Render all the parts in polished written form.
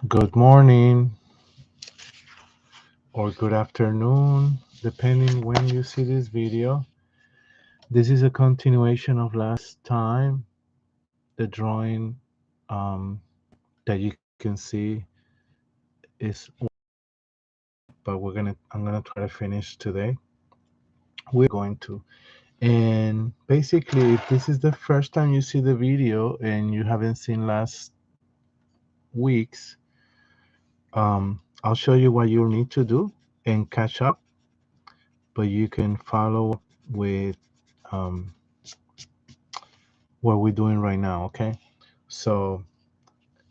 Good morning or good afternoon, depending when you see this video. This is a continuation of last time, the drawing that you can see is, but I'm gonna try to finish today. We're going to. And basically, if this is the first time you see the video and you haven't seen last week's, I'll show you what you'll need to do and catch up, but you can follow up with um, what we're doing right now, okay? So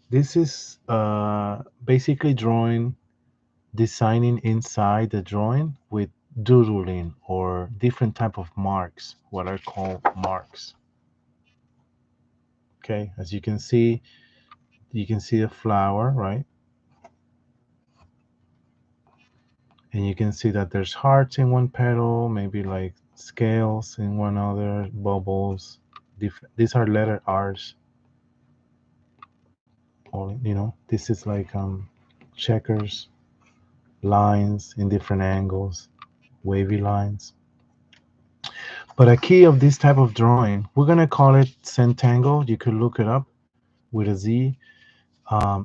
this is basically designing inside the drawing with doodling or different type of marks, what are called marks. Okay, as you can see a flower, right? And you can see that there's hearts in one petal, maybe like scales in one other, bubbles. These are letter R's. Or, this is like checkers, lines in different angles, wavy lines. But a key of this type of drawing, we're gonna call it Zentangle. You could look it up with a Z.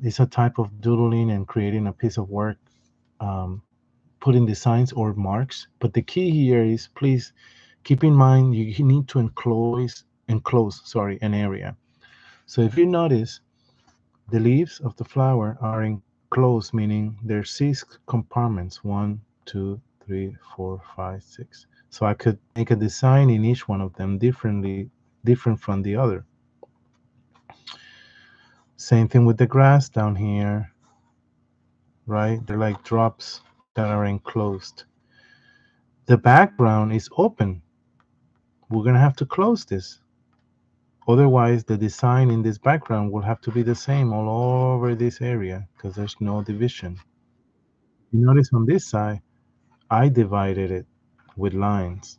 It's a type of doodling and creating a piece of work, um, putting designs or marks. But the key here is, please keep in mind you need to enclose an area. So if you notice, the leaves of the flower are enclosed, meaning there's 6 compartments: 1, 2, 3, 4, 5, 6. So I could make a design in each one of them different from the other. Same thing with the grass down here, right? They're like drops that are enclosed. The background is open. We're gonna have to close this. Otherwise, the design in this background will have to be the same all over this area because there's no division. You notice on this side, I divided it with lines.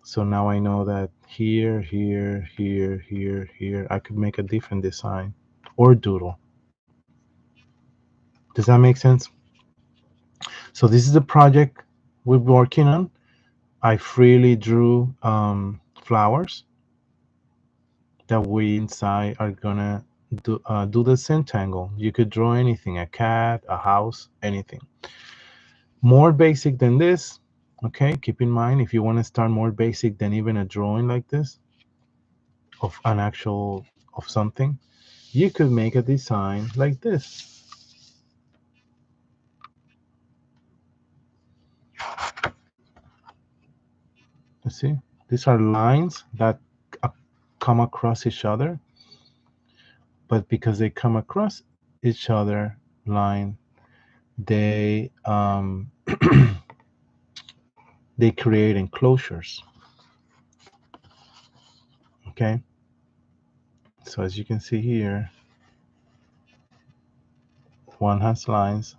So now I know that here, here, here, here, here, I could make a different design or doodle. Does that make sense? So this is the project we're working on. I freely drew flowers that we inside are gonna do the Zentangle. You could draw anything, a cat, a house, anything. More basic than this, okay? Keep in mind, if you want to start more basic than even a drawing like this of something, you could make a design like this. You see, these are lines that come across each other, but because they come across each other line, they they create enclosures. Okay, so as you can see here, one has lines,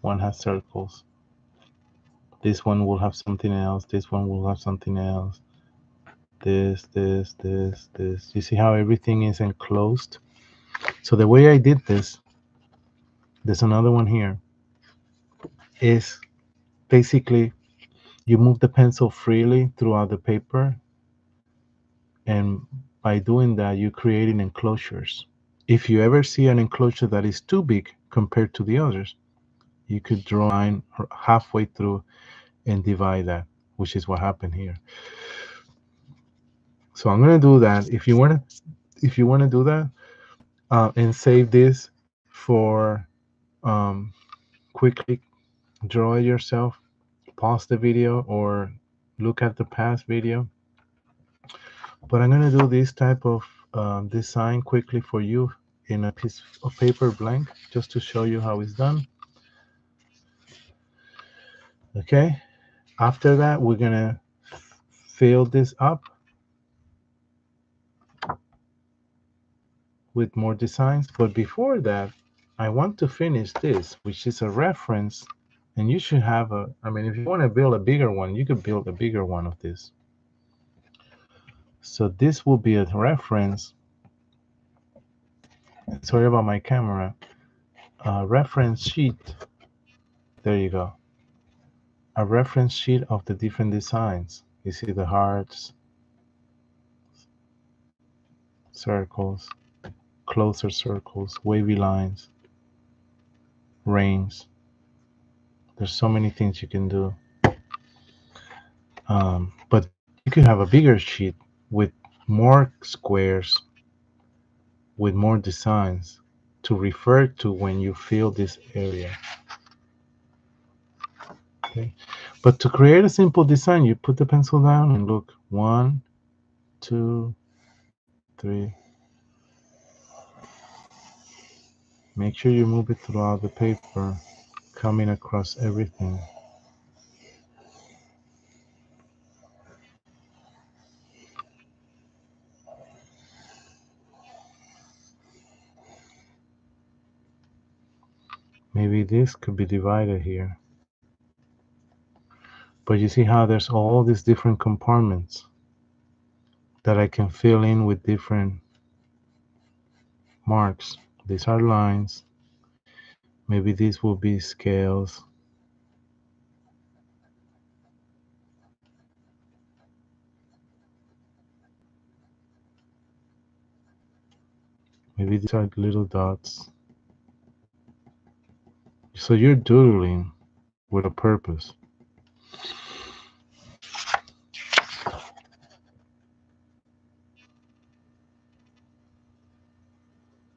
one has circles. This one will have something else. This one will have something else. This. You see how everything is enclosed? So the way I did this, there's another one here, is basically you move the pencil freely throughout the paper, and by doing that, you're creating enclosures. If you ever see an enclosure that is too big compared to the others, you could draw a line halfway through and divide that, which is what happened here. So I'm gonna do that. If you wanna do that, and save this for quickly draw it yourself, pause the video or look at the past video. But I'm gonna do this type of design quickly for you in a piece of paper blank, just to show you how it's done. Okay, after that we're gonna fill this up with more designs, but before that I want to finish this, which is a reference. And you should have I mean, if you want to build a bigger one, you could build a bigger one of this. So this will be a reference. Sorry about my camera. a reference sheet. There you go. A reference sheet of the different designs. You see the hearts, circles, closer circles, wavy lines, rings. There's so many things you can do. But you could have a bigger sheet with more squares, with more designs to refer to when you fill this area. Okay. But to create a simple design, you put the pencil down and look. 1, 2, 3. Make sure you move it throughout the paper, coming across everything. Maybe this could be divided here. But you see how there's all these different compartments that I can fill in with different marks. These are lines. Maybe these will be scales. Maybe these are little dots. So you're doodling with a purpose.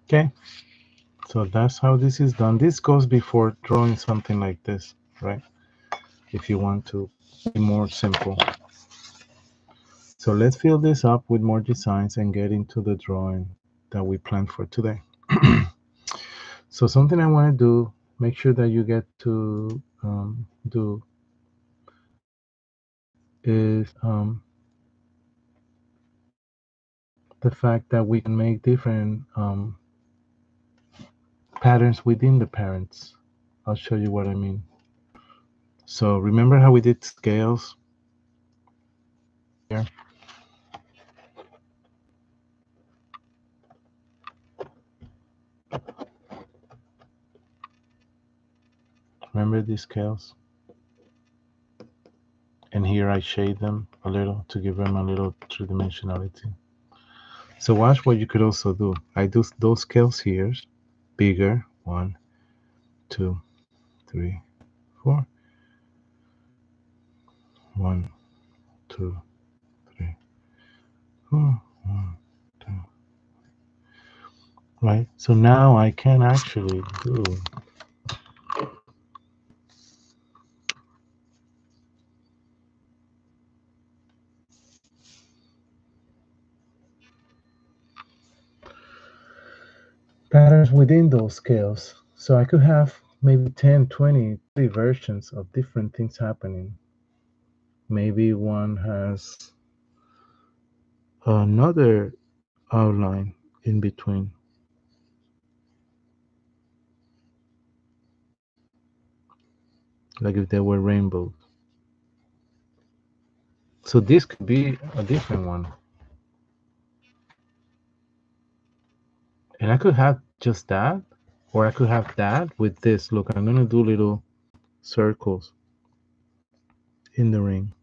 Okay, so that's how this is done. This goes before drawing something like this, right? If you want to be more simple. So let's fill this up with more designs and get into the drawing that we planned for today. So something I want to do, make sure that you get to do is the fact that we can make different patterns within the parents. I'll show you what I mean. So remember how we did scales here? Remember these scales? And here I shade them a little to give them a little three-dimensionality. So watch what you could also do. I do those scales here, bigger, 1, 2, 3, 4. 1, 2, 3, 4. 1, 2. Right? So now I can actually do patterns within those scales. So I could have maybe 10, 20, 30 versions of different things happening. Maybe one has another outline in between. Like if they were rainbows. So this could be a different one. And I could have just that, or I could have that with this. Look, I'm gonna do little circles in the ring.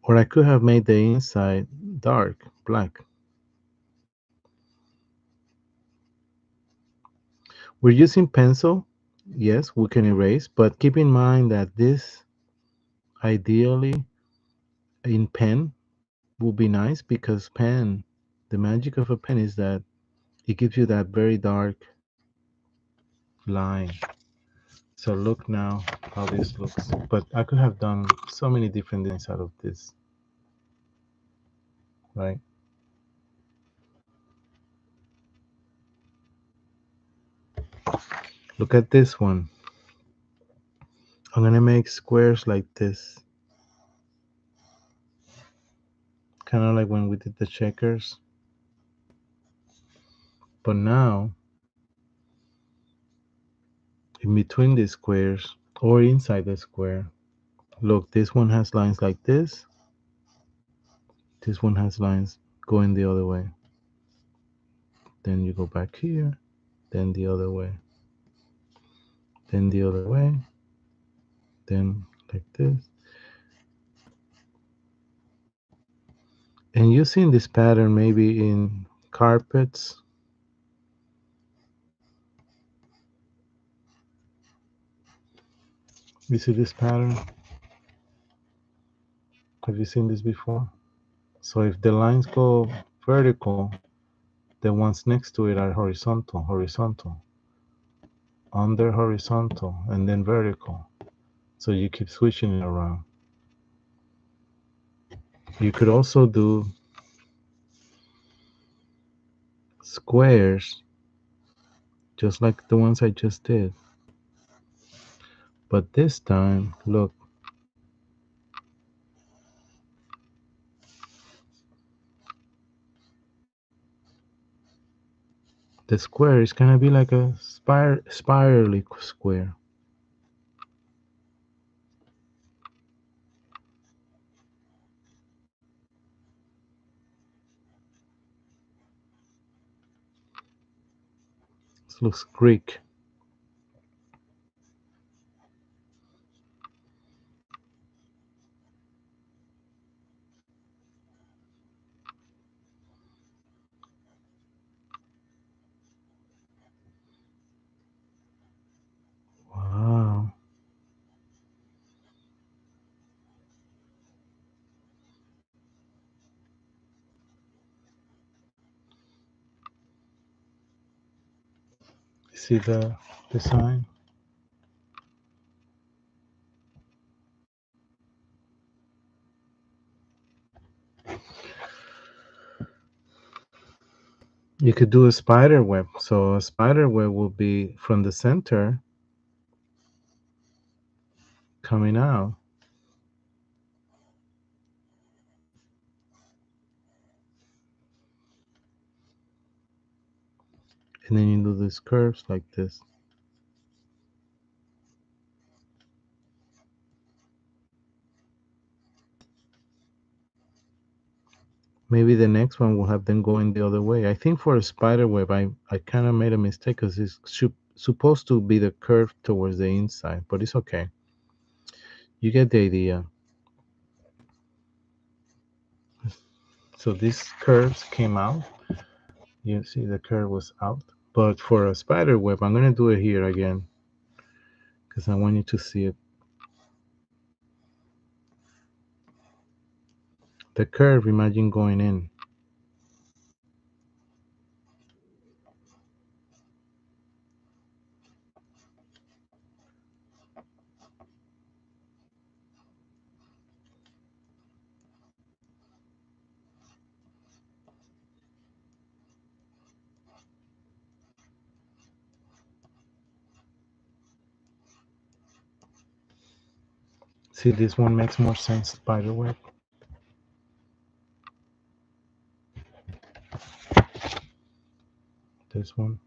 Or I could have made the inside dark, black. We're using pencil. Yes, we can erase, but keep in mind that this ideally in pen will be nice because pen, the magic of a pen is that it gives you that very dark line. So look now how this looks. But I could have done so many different things out of this, right? Look at this one. I'm gonna make squares like this. Kind of like when we did the checkers. But now, in between these squares, or inside the square. Look, this one has lines like this. This one has lines going the other way. Then you go back here, then the other way, then the other way, then like this. And you've seen this pattern maybe in carpets. You see this pattern? Have you seen this before? So if the lines go vertical, the ones next to it are horizontal, horizontal, under horizontal, and then vertical. So you keep switching it around. You could also do squares, just like the ones I just did. But this time, look, the square is gonna be like a spirally square. This looks Greek. Wow. See the design? You could do a spider web. So a spider web will be from the center coming out. And then you do these curves like this. Maybe the next one will have them going the other way. I think for a spider web, I kind of made a mistake because it's supposed to be the curve towards the inside, but it's okay. You get the idea. So these curves came out. You see the curve was out. But for a spider web, I'm going to do it here again because I want you to see it. The curve, imagine going in. See, this one makes more sense, spider web. This one.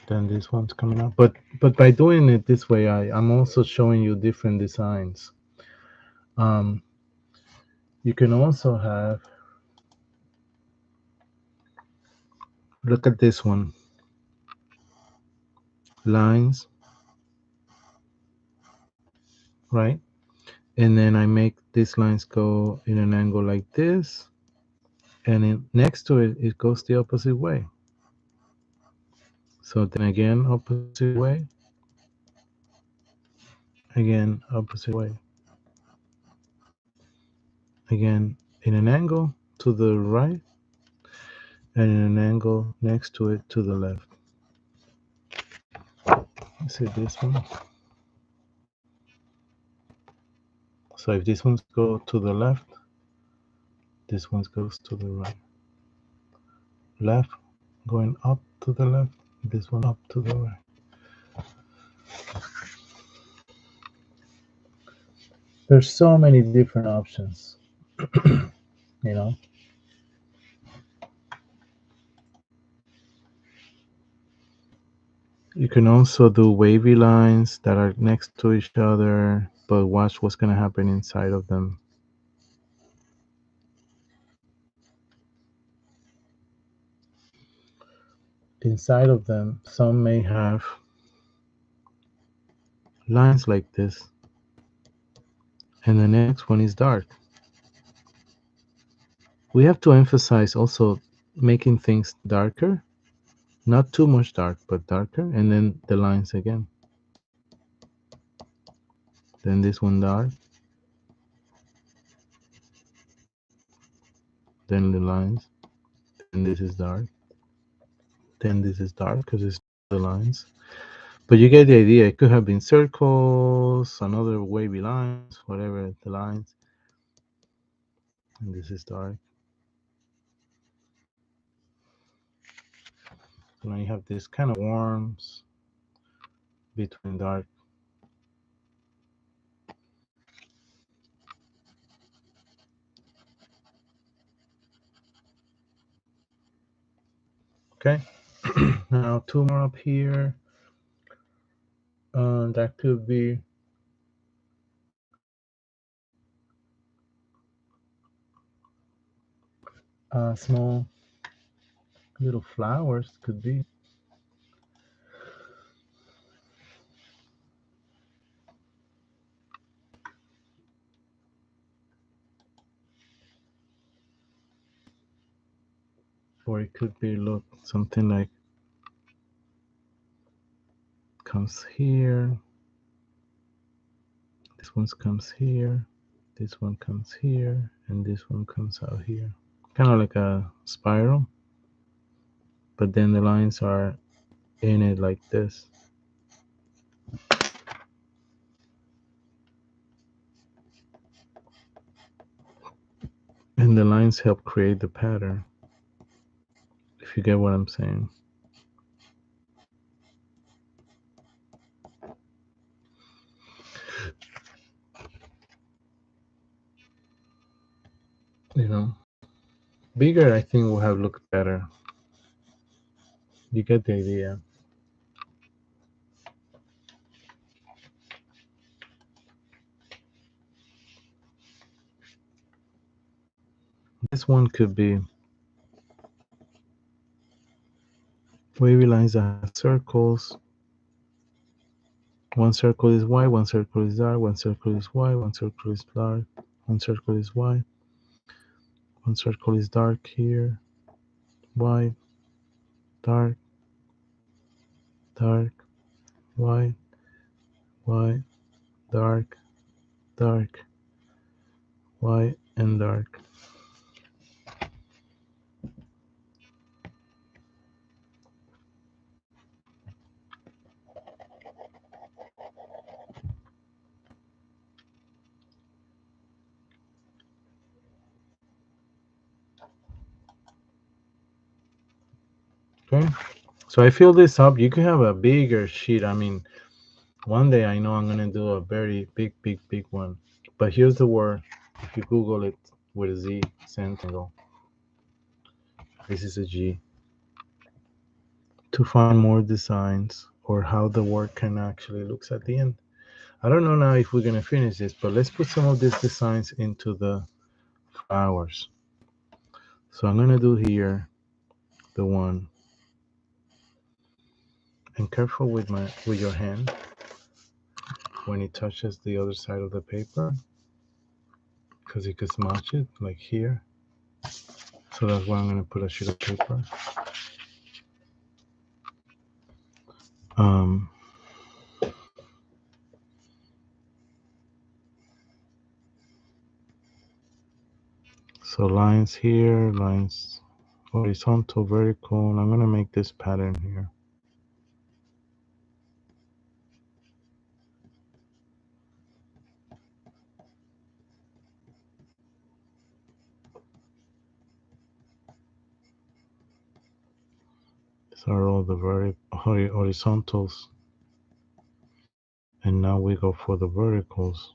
Then this one's coming up. But by doing it this way, I'm also showing you different designs. Um, you can also have, look at this one, lines, right? And then I make these lines go in an angle like this, and next to it, it goes the opposite way. So then again, opposite way, again, opposite way. Again, in an angle to the right, and in an angle next to it to the left. See this one? So if these ones go to the left, this one goes to the right. Left going up to the left, this one up to the right. There's so many different options, you know. You can also do wavy lines that are next to each other, but watch what's going to happen inside of them. Inside of them, some may have lines like this, and the next one is dark. We have to emphasize also making things darker, not too much dark, but darker, and then the lines again. Then this one dark, then the lines, then this is dark, then this is dark because it's the lines. But you get the idea. It could have been circles, another wavy lines, whatever the lines. And this is dark. So now you have this kind of warms between dark. Okay. Now two more up here. That could be small little flowers. Could be. Or it could be, look, something like comes here. This one comes here. This one comes here. And this one comes out here. Kind of like a spiral. But then the lines are in it like this. And the lines help create the pattern, if you get what I'm saying. You know, bigger, I think, will have looked better. You get the idea. This one could be wavy lines that have circles. One circle is white, one circle is dark, one circle is white, one circle is dark, one circle is white, one circle is dark here, white, dark, dark, white, white, dark, dark, white, and dark. Okay, so I fill this up. You can have a bigger sheet. I mean, one day I know I'm gonna do a very big, big, big one. But here's the word. If you Google it with a Z, Zentangle. This is a G. To find more designs or how the work can actually looks at the end. I don't know now if we're gonna finish this, but let's put some of these designs into the flowers. So I'm gonna do here the one, and careful with your hand when it touches the other side of the paper, because you could smudge it like here. So that's why I'm gonna put a sheet of paper. Um, so lines here, lines horizontal, vertical. I'm gonna make this pattern here. These are all the horizontals. And now we go for the verticals.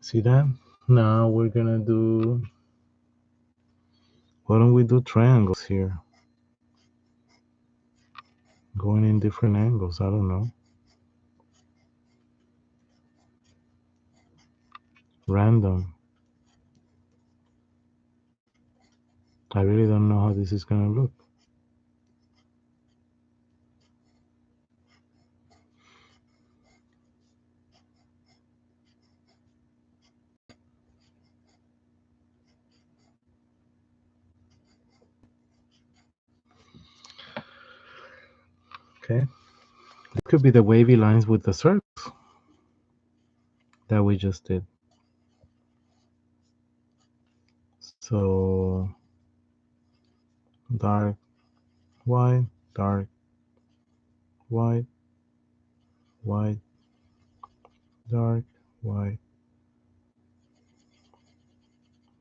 See that? Now we're gonna do, why don't we do triangles here? Going in different angles, I don't know. Random. I really don't know how this is gonna look. Okay. It could be the wavy lines with the circles that we just did. So dark, white, dark, white, white, dark, white,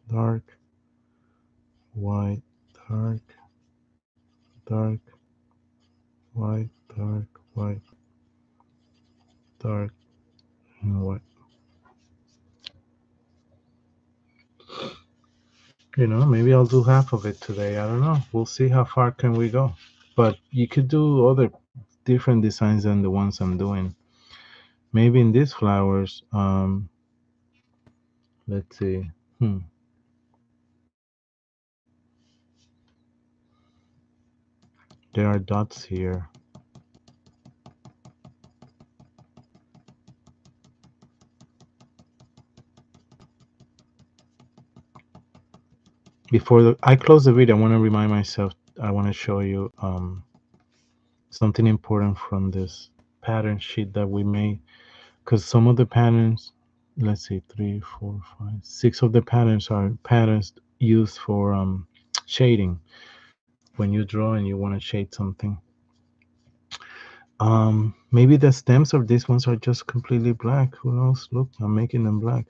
dark, white, dark, dark, white, dark, white, dark, and white. You know, maybe I'll do half of it today. I don't know. We'll see how far can we go. But you could do other different designs than the ones I'm doing. Maybe in these flowers, let's see. There are dots here. Before I close the video, I want to remind myself, I want to show you something important from this pattern sheet that we made. Because some of the patterns, let's see, 3, 4, 5, 6 of the patterns are patterns used for shading. When you draw and you want to shade something. Maybe the stems of these ones are just completely black. Who knows? Look, I'm making them black.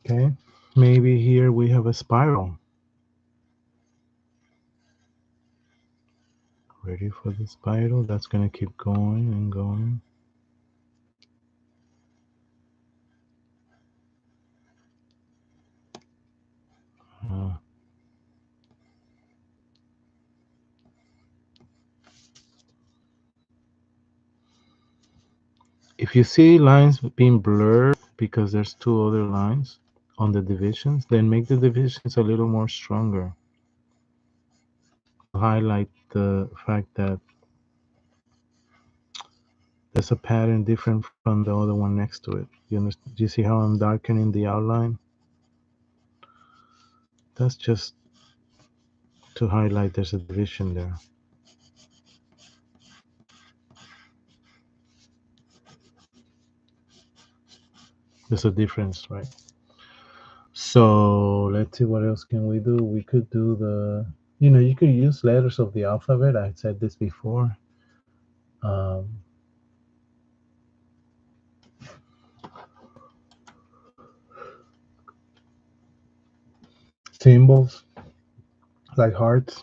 Okay, maybe here we have a spiral. Ready for the spiral? That's gonna keep going and going. Uh, if you see lines being blurred because there's two other lines on the divisions, then make the divisions a little more stronger. Highlight the fact that there's a pattern different from the other one next to it. You understand? Do you see how I'm darkening the outline? That's just to highlight there's a division there. There's a difference, right? So let's see, what else can we do? We could do the, you could use letters of the alphabet. I said this before. Um, Symbols like hearts.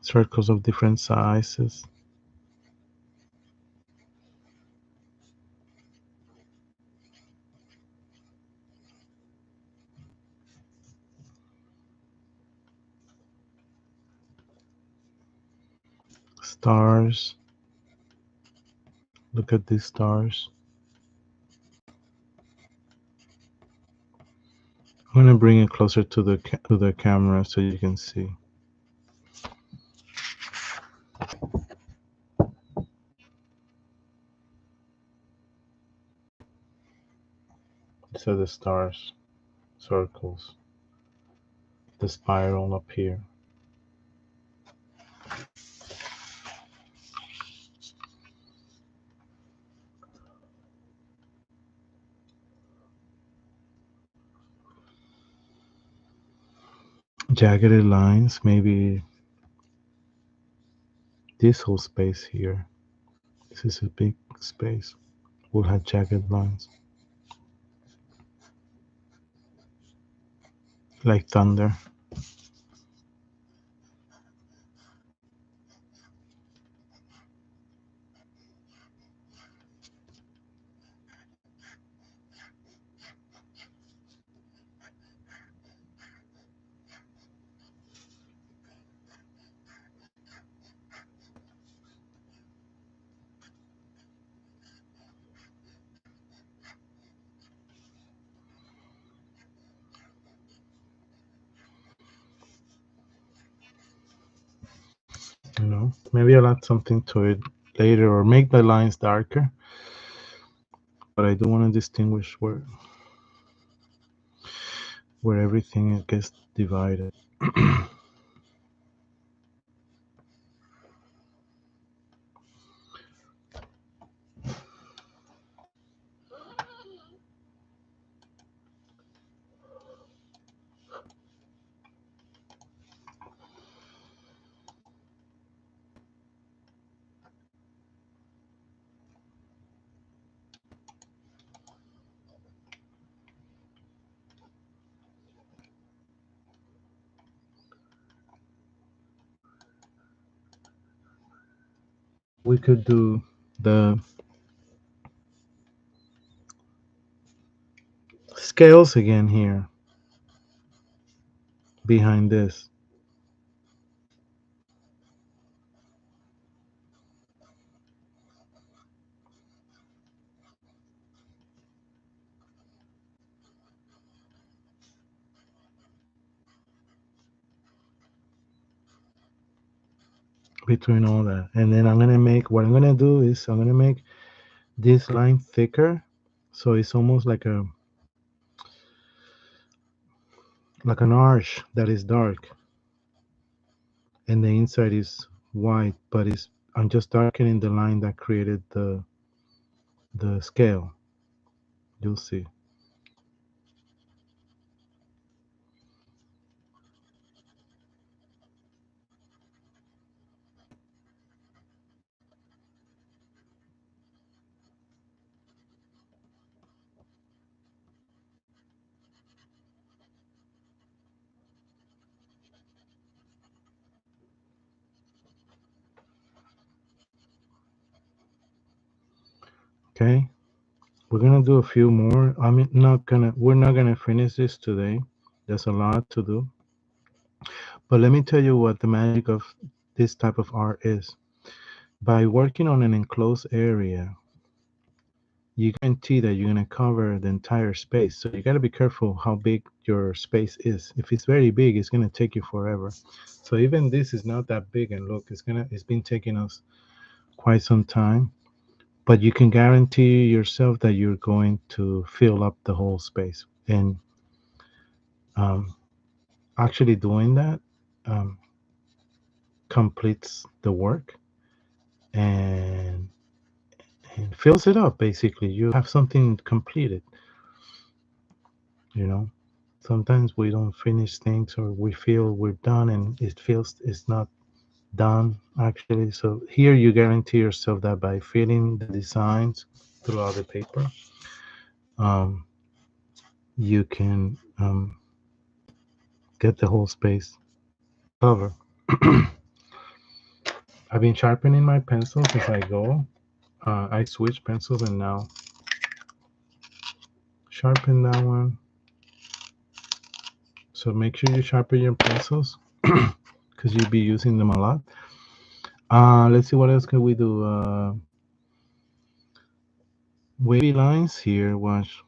Circles of different sizes. Stars. Look at these stars. I'm gonna bring it closer to the camera so you can see. These are the stars, circles, the spiral up here. jagged lines, maybe this whole space here. This is a big space. Will have jagged lines, like thunder. Maybe I'll add something to it later or make the lines darker. But I do want to distinguish where everything gets divided. We could do the scales again here behind this. Between all that, and then I'm gonna make what I'm gonna do is I'm gonna make this line thicker, so it's almost like an arch that is dark, and the inside is white, but it's I'm just darkening the line that created the scale. You'll see. Okay, we're gonna do a few more. We're not gonna finish this today. There's a lot to do. But let me tell you what the magic of this type of art is. By working on an enclosed area, you guarantee that you're going to cover the entire space. So you got to be careful how big your space is. If it's very big, it's going to take you forever. So even this is not that big, and look, it's been taking us quite some time. But you can guarantee yourself that you're going to fill up the whole space. And um, actually doing that um, completes the work and fills it up. Basically, you have something completed. You know, sometimes we don't finish things or we feel we're done and it feels it's not done actually. So here you guarantee yourself that by filling the designs throughout the paper, um, you can get the whole space covered. I've been sharpening my pencils as I go. I switch pencils and now sharpen that one. So make sure you sharpen your pencils because you'll be using them a lot. Let's see what else can we do. Wavy lines here. Watch.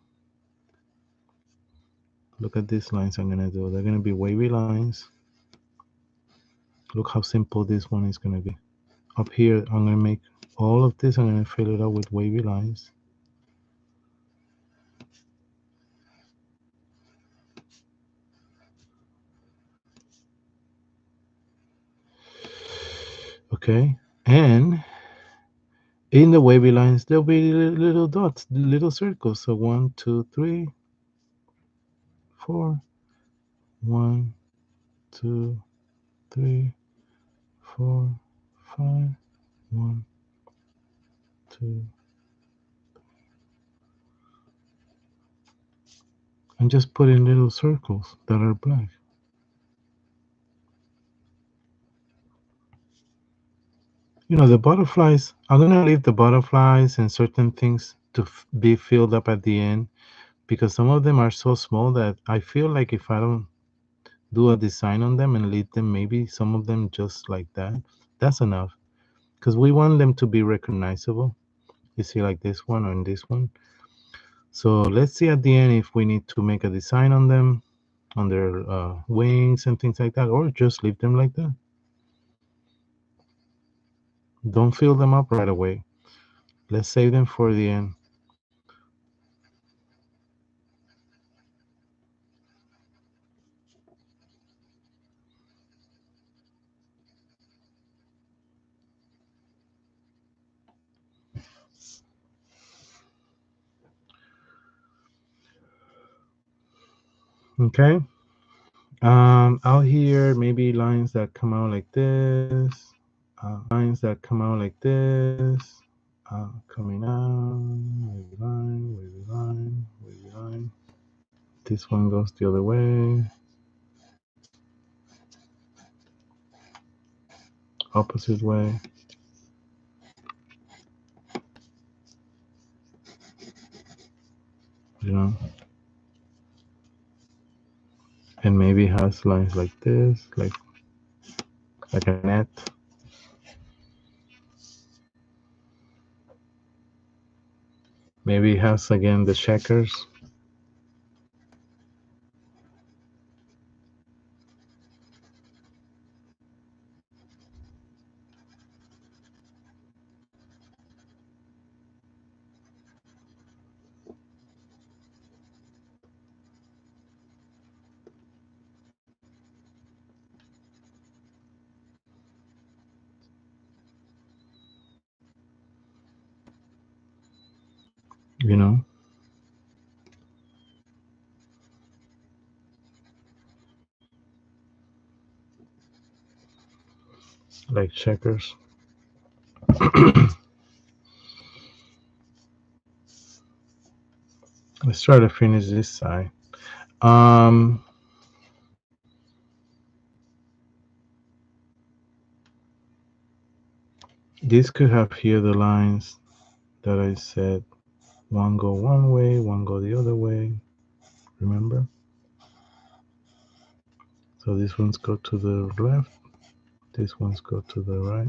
Look at these lines I'm gonna do. They're gonna be wavy lines. Look how simple this one is gonna be. Up here, I'm gonna make all of this. I'm gonna fill it up with wavy lines. Okay, and in the wavy lines, there'll be little dots, little circles. So 1, 2, 3, 4. 1, 2, 3, 4, 5, 1, 2, and just put in little circles that are black. You know, the butterflies, I'm going to leave the butterflies and certain things to be filled up at the end, because some of them are so small that I feel like if I don't do a design on them and leave them, maybe some of them just like that, that's enough. Because we want them to be recognizable. You see, like this one and this one. So let's see at the end if we need to make a design on them, on their wings and things like that, or just leave them like that. Don't fill them up right away. Let's save them for the end. Okay. Out here, maybe lines that come out like this. Lines that come out like this. Coming out, wavy line, wavy line, wavy line. This one goes the other way. Opposite way. You know. And maybe has lines like this, like a net. Maybe it has again the checkers. You know. Like checkers. Let's try to finish this side. This could have here the lines that I said. One go one way, one go the other way. Remember? So these ones go to the left. These ones go to the right.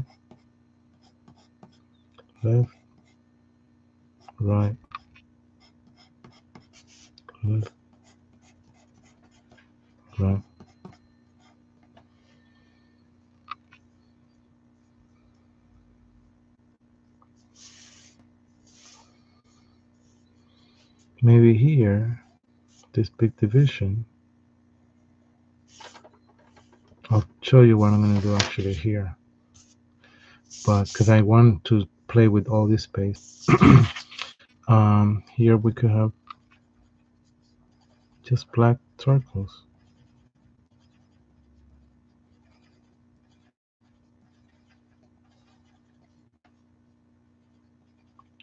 Left, right, left, right. Maybe here, this big division. I'll show you what I'm going to do actually here. But because I want to play with all this space. Here we could have just black circles.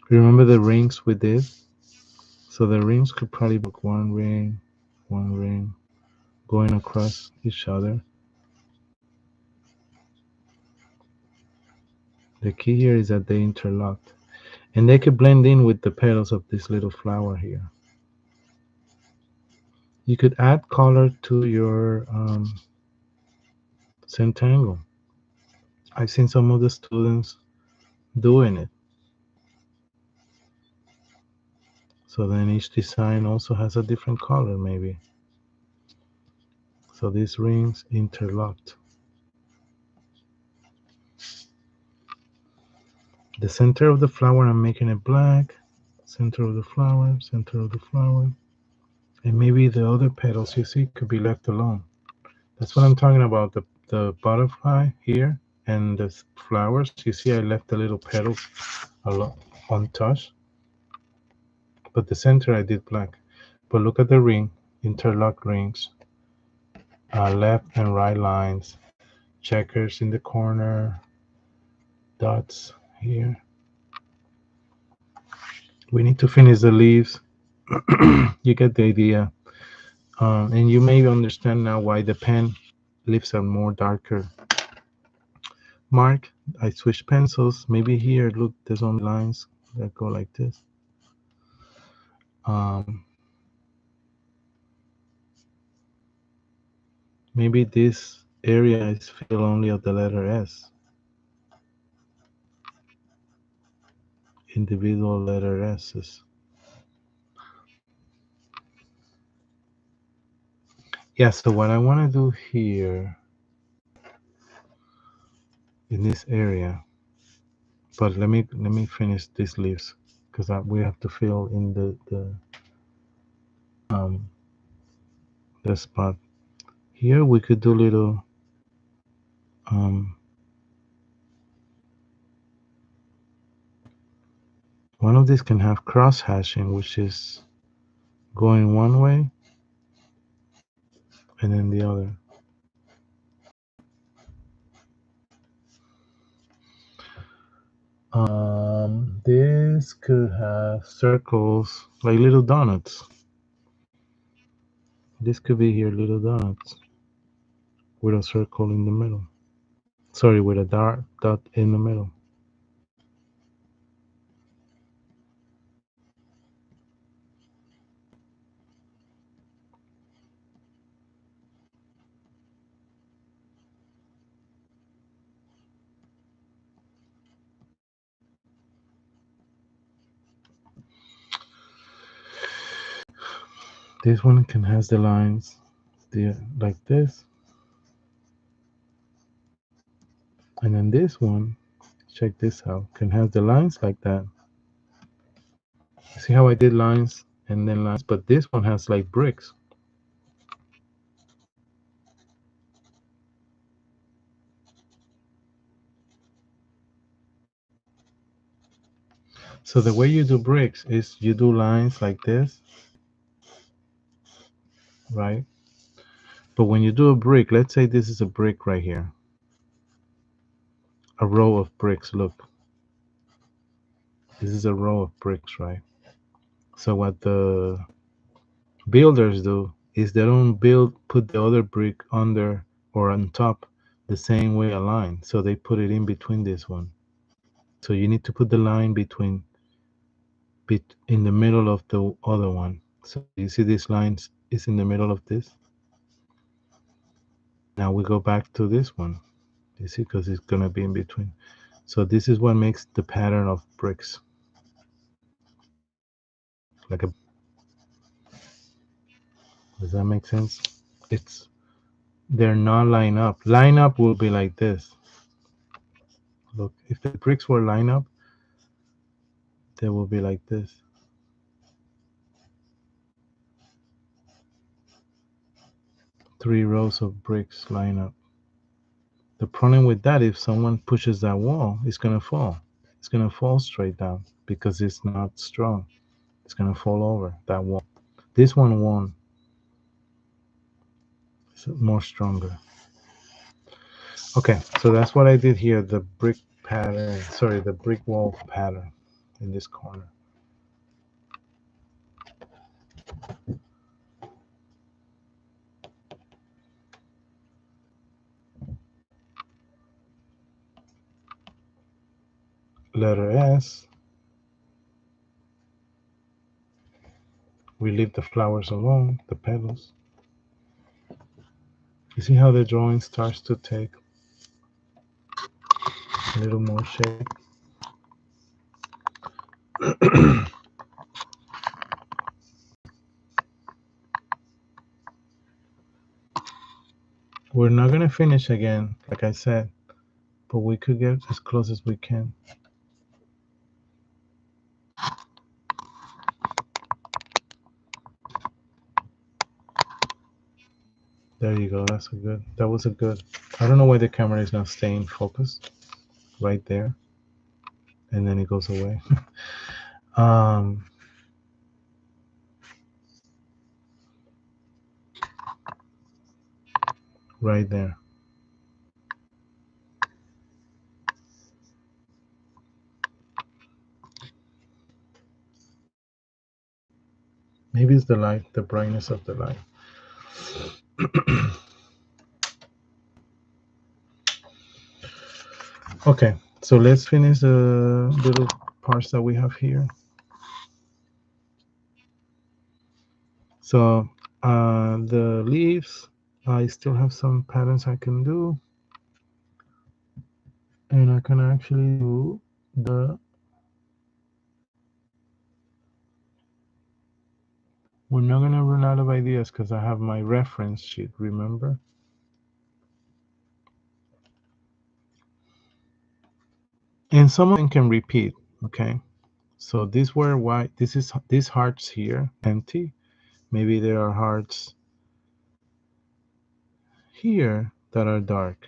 Remember the rings we did? So the rings could probably be one ring, going across each other. The key here is that they interlocked. And they could blend in with the petals of this little flower here. You could add color to your Zentangle. I've seen some of the students doing it. So then each design also has a different color maybe. So these rings interlocked. The center of the flower, I'm making it black. Center of the flower, center of the flower. And maybe the other petals you see could be left alone. That's what I'm talking about, the butterfly here and the flowers. You see I left the little petals untouched. But the center I did black. But look at the ring, interlocked rings. left and right lines, checkers in the corner, dots here. We need to finish the leaves. You get the idea. And you may understand now why the pen leaves are more darker. Mark, I switched pencils. Maybe here, look, there's only lines that go like this. Maybe this area is filled only of the letter S. Individual letter S's. Yeah, so what I want to do here in this area, but let me finish these leaves because we have to fill in the spot. Here we could do little one of these can have cross hashing, which is going one way and then the other. This could have circles like little donuts. This could be here little donuts with a circle in the middle. Sorry, with a dark dot in the middle. This one can has the lines like this. And then this one, check this out, can have the lines like that. See how I did lines and then lines, but this one has like bricks. So the way you do bricks is you do lines like this, right? But when you do a brick, let's say this is a brick right here. A row of bricks, look. This is a row of bricks, right? So what the builders do is they don't put the other brick under or on top the same way aligned. So they put it in between this one. So you need to put the line in the middle of the other one. So you see this line is in the middle of this. Now we go back to this one. You see, because it's gonna be in between. So this is what makes the pattern of bricks. Like a, does that make sense? They're not line up. Line up will be like this. Look, if the bricks were line up, they will be like this. Three rows of bricks line up. The problem with that, if someone pushes that wall, it's gonna fall. It's gonna fall straight down because it's not strong. It's gonna fall over that wall. This one won't. It's more stronger. Okay, so that's what I did here. The brick pattern. Sorry, the brick wall pattern in this corner. Letter S. We leave the flowers alone, the petals. You see how the drawing starts to take a little more shape? We're not going to finish again, like I said, but we could get as close as we can. There you go. That's a good. That was a good. I don't know why the camera is not staying focused right there, and then it goes away. right there. Maybe it's the light, the brightness of the light. Okay, so let's finish the little parts that we have here. So the leaves, I still have some patterns I can do, and I can actually do the, we're not gonna run out of ideas because I have my reference sheet, remember? And some of them can repeat, okay? So these were white, these hearts here, empty. Maybe there are hearts here that are dark.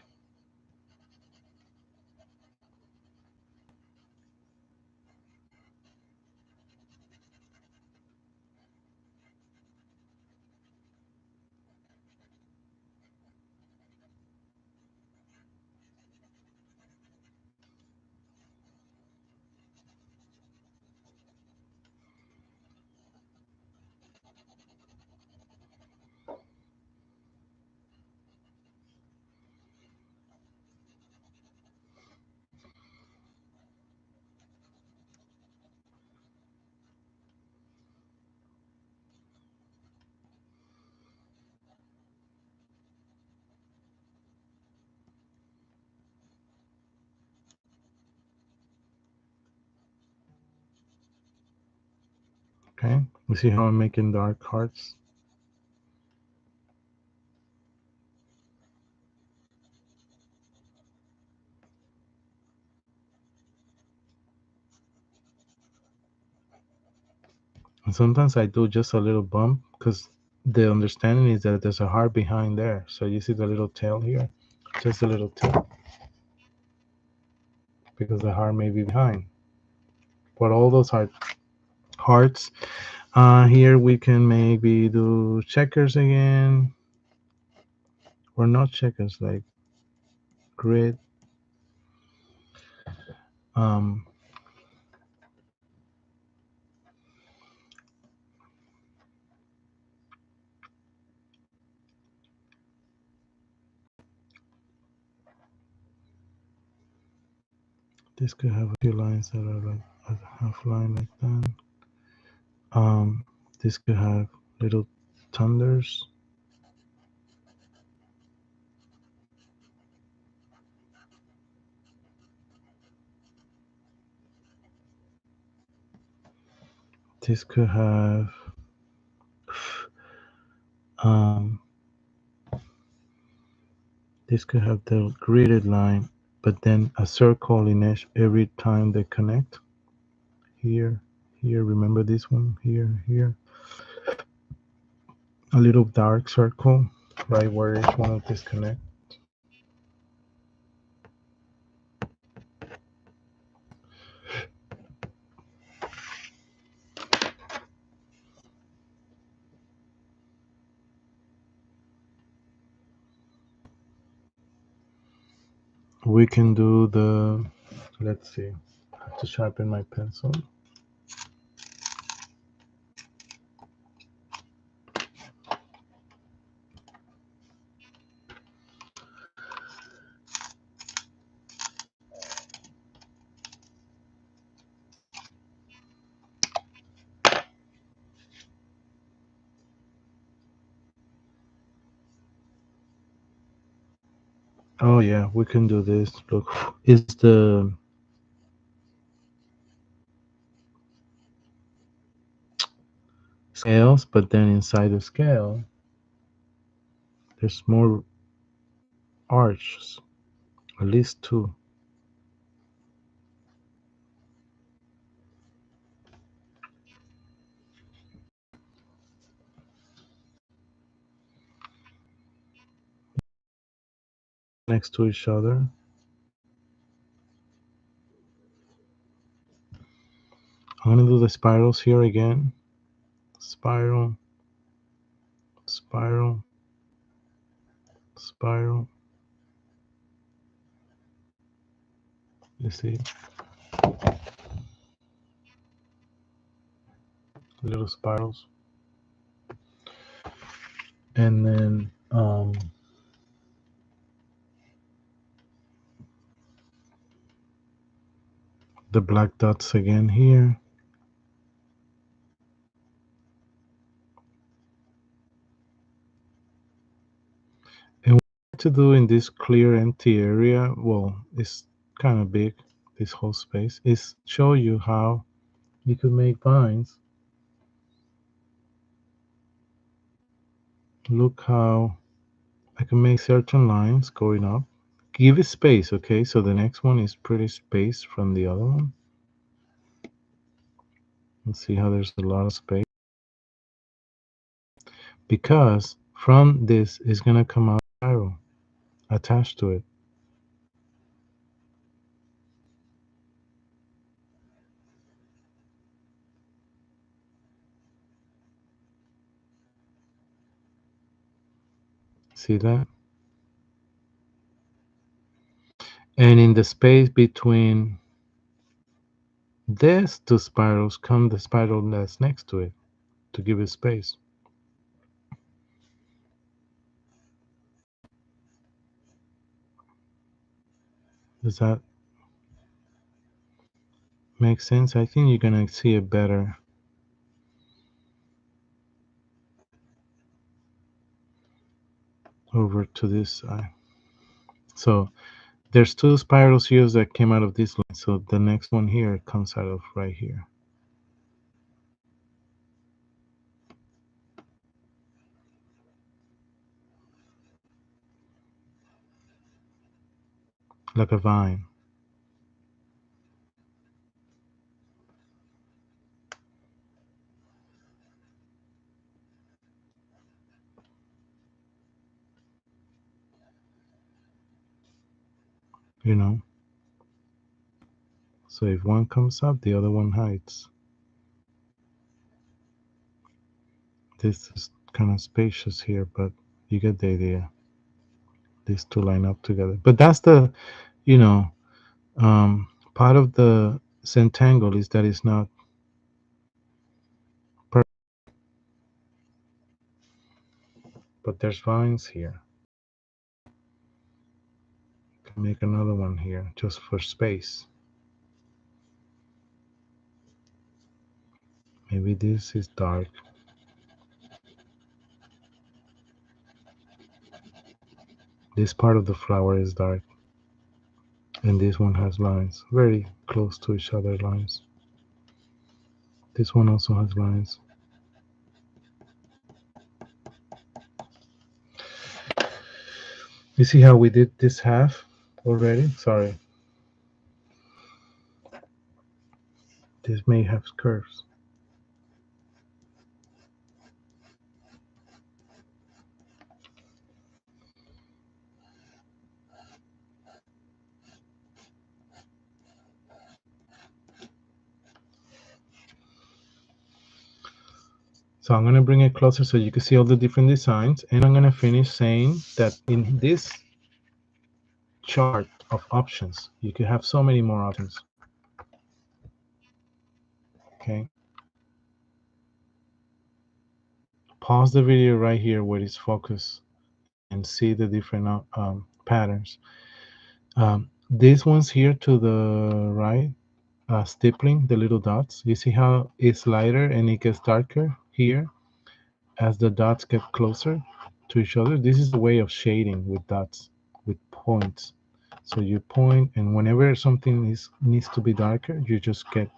Okay, you see how I'm making dark hearts? And sometimes I do just a little bump because the understanding is that there's a heart behind there. So you see the little tail here? Just a little tail. Because the heart may be behind. But all those hearts. Here we can maybe do checkers again. Or not checkers, like grid. Um, this could have a few lines that are like a half line like that. This could have little thunders. This could have um, this could have the gridded line, but then a circle in every time they connect. Here, here, remember this one? Here, here. A little dark circle right where each one of these connect. We can do the, let's see, I have to sharpen my pencil. Oh yeah, we can do this. Look, it's the scales, but then inside the scale, there's more arches, at least two. Next to each other. I'm gonna do the spirals here again. Spiral, spiral, spiral. You see, little spirals. And then the black dots again here. And what I like to do in this clear empty area, well, it's kind of big, this whole space, is show you how you could make vines. Look how I can make certain lines going up. Give it space, okay? So the next one is pretty spaced from the other one. Let's see how there's a lot of space. Because from this is going to come out a spiral attached to it. See that? And in the space between these two spirals come the spiral that's next to it to give it space. Does that make sense? I think you're going to see it better over to this side. So there's two spirals here that came out of this line. So the next one here comes out of right here. Like a vine. You know? So if one comes up, the other one hides. This is kind of spacious here, but you get the idea. These two line up together. But that's the, you know, part of the Zentangle is that it's not perfect. But there's vines here. Can make another one here just for space. Maybe this is dark. This part of the flower is dark. And this one has lines, very close to each other lines. This one also has lines. You see how we did this half already? Sorry. This may have curves. So I'm going to bring it closer so you can see all the different designs. And I'm going to finish saying that in this chart of options, you can have so many more options. Okay. Pause the video right here where it's focused and see the different patterns. These ones here to the right, stippling, the little dots. You see how it's lighter and it gets darker here as the dots get closer to each other. This is a way of shading with dots, with points. So you point, and whenever something needs to be darker, you just get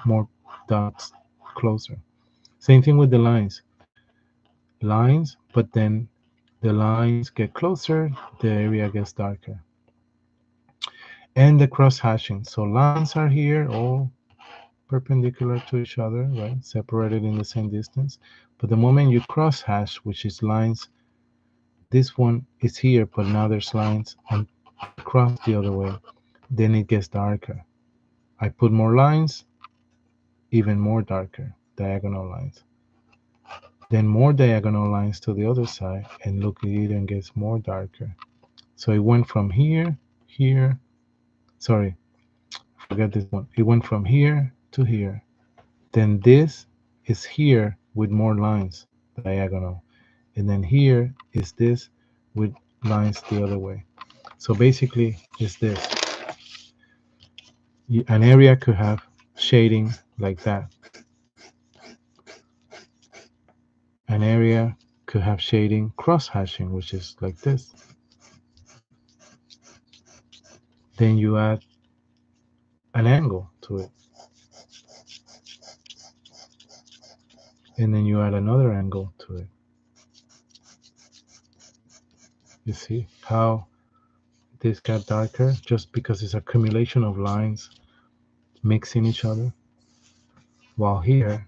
more dots closer. Same thing with the lines. Lines, but then the lines get closer, the area gets darker. And the cross hashing. So lines are here, all perpendicular to each other, right? Separated in the same distance. But the moment you cross hash, which is lines, this one is here, but now there's lines and cross the other way, then it gets darker. I put more lines, even more darker, diagonal lines. then more diagonal lines to the other side, and look, it even gets more darker. So it went from here, here, sorry, forget this one. It went from here to here. Then this is here with more lines, diagonal. And then here is this with lines the other way. So basically, it's this. An area could have shading like that. An area could have shading cross hashing, which is like this. Then you add an angle to it. And then you add another angle to it. You see how this got darker just because it's accumulation of lines mixing each other? While here,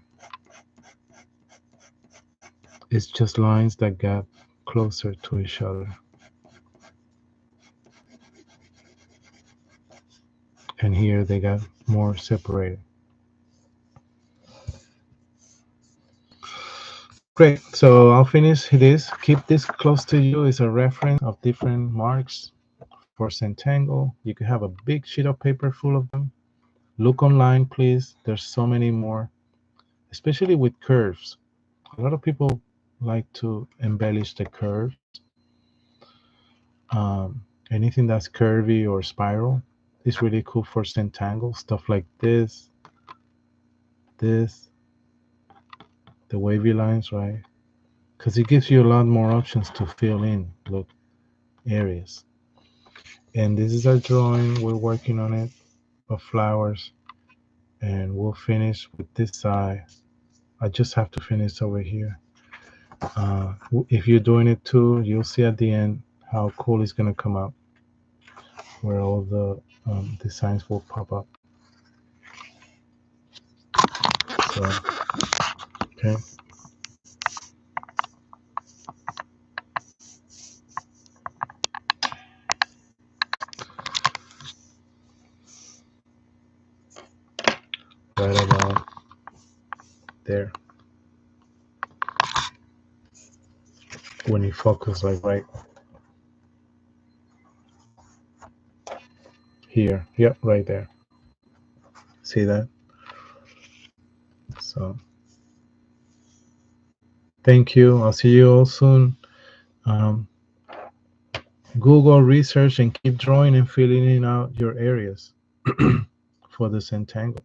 it's just lines that got closer to each other. And here they got more separated. Great, so I'll finish this. Keep this close to you. It's a reference of different marks for Zentangle. You can have a big sheet of paper full of them. Look online, please. There's so many more, especially with curves. A lot of people like to embellish the curves. Anything that's curvy or spiral is really cool for Zentangle. Stuff like this, the wavy lines, right? Because it gives you a lot more options to fill in, look, areas. And this is our drawing. We're working on it of flowers, and we'll finish with this side. I just have to finish over here. If you're doing it too, you'll see at the end how cool it's gonna come out, where all the designs will pop up. So, okay. Right about there. When you focus, like right here. Yep, right there. See that? So, thank you. I'll see you all soon. Um, Google research and keep drawing and filling in out your areas for the Zentangle.